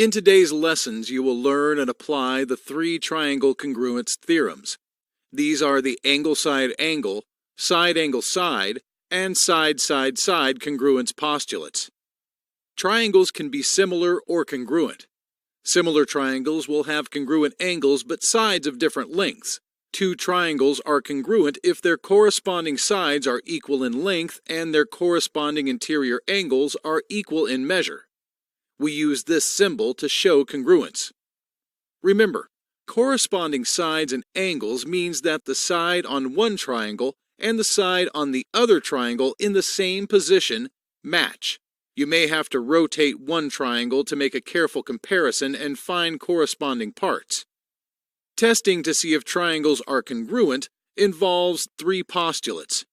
In today's lessons, you will learn and apply the three triangle congruence theorems. These are the angle-side-angle, side-angle-side, and side-side-side congruence postulates. Triangles can be similar or congruent. Similar triangles will have congruent angles but sides of different lengths. Two triangles are congruent if their corresponding sides are equal in length and their corresponding interior angles are equal in measure. We use this symbol to show congruence. Remember, corresponding sides and angles means that the side on one triangle and the side on the other triangle in the same position match. You may have to rotate one triangle to make a careful comparison and find corresponding parts. Testing to see if triangles are congruent involves three postulates: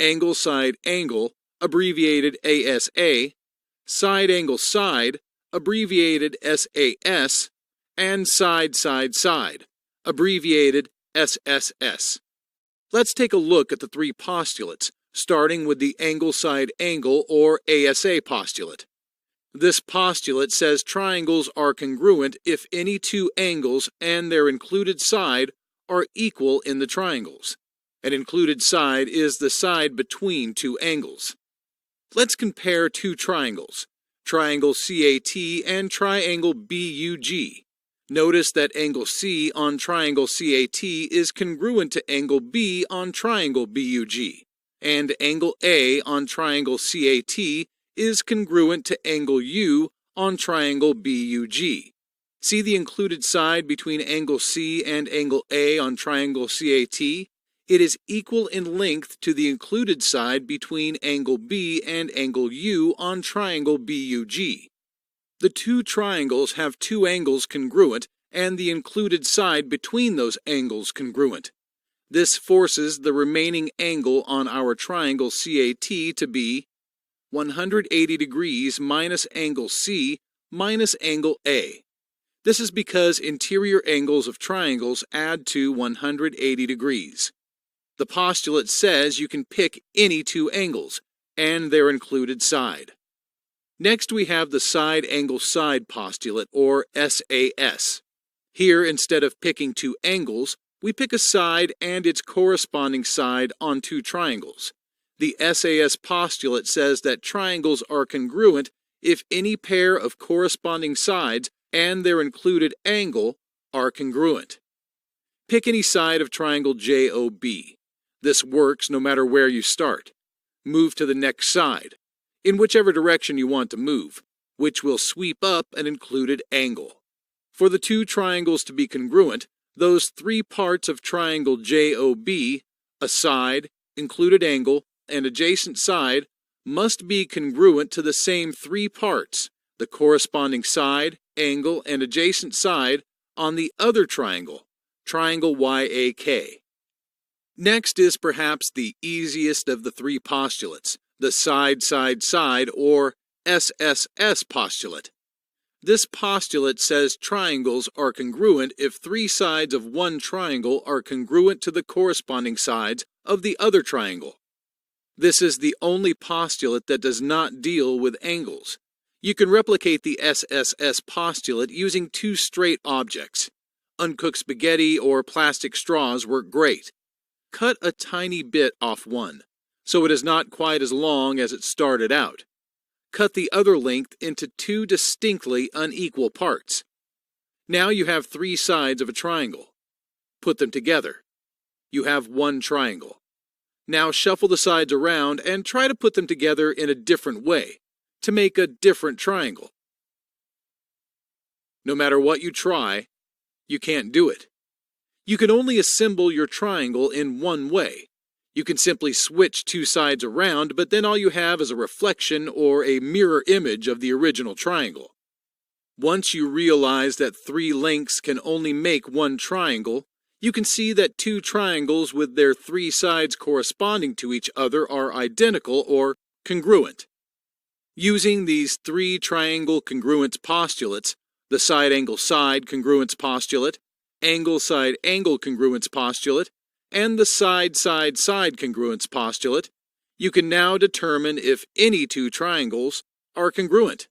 angle-side-angle, abbreviated ASA, side-angle-side, abbreviated SAS, and side-side-side, abbreviated SSS. Let's take a look at the three postulates, starting with the angle-side-angle or ASA postulate. This postulate says triangles are congruent if any two angles and their included side are equal in the triangles. An included side is the side between two angles. Let's compare two triangles, triangle CAT and triangle BUG. Notice that angle C on triangle CAT is congruent to angle B on triangle BUG, and angle A on triangle CAT is congruent to angle U on triangle BUG. See the included side between angle C and angle A on triangle CAT? It is equal in length to the included side between angle B and angle U on triangle BUG. The two triangles have two angles congruent and the included side between those angles congruent. This forces the remaining angle on our triangle CAT to be 180 degrees minus angle C minus angle A. This is because interior angles of triangles add to 180 degrees. The postulate says you can pick any two angles and their included side. Next we have the side-angle-side postulate, or SAS. Here, instead of picking two angles, we pick a side and its corresponding side on two triangles. The SAS postulate says that triangles are congruent if any pair of corresponding sides and their included angle are congruent. Pick any side of triangle JOB. This works no matter where you start. Move to the next side, in whichever direction you want to move, which will sweep up an included angle. For the two triangles to be congruent, those three parts of triangle JOB, a side, included angle, and adjacent side, must be congruent to the same three parts, the corresponding side, angle, and adjacent side on the other triangle, triangle YAK. Next is perhaps the easiest of the three postulates, the side-side-side or SSS postulate. This postulate says triangles are congruent if three sides of one triangle are congruent to the corresponding sides of the other triangle. This is the only postulate that does not deal with angles. You can replicate the SSS postulate using two straight objects. Uncooked spaghetti or plastic straws work great. Cut a tiny bit off one, so it is not quite as long as it started out. Cut the other length into two distinctly unequal parts. Now you have three sides of a triangle. Put them together. You have one triangle. Now shuffle the sides around and try to put them together in a different way, to make a different triangle. No matter what you try, you can't do it. You can only assemble your triangle in one way. You can simply switch two sides around, but then all you have is a reflection or a mirror image of the original triangle. Once you realize that three lengths can only make one triangle, you can see that two triangles with their three sides corresponding to each other are identical or congruent. Using these three triangle congruence postulates, the side-angle-side congruence postulate, angle-side-angle congruence postulate, and the side-side-side congruence postulate, you can now determine if any two triangles are congruent.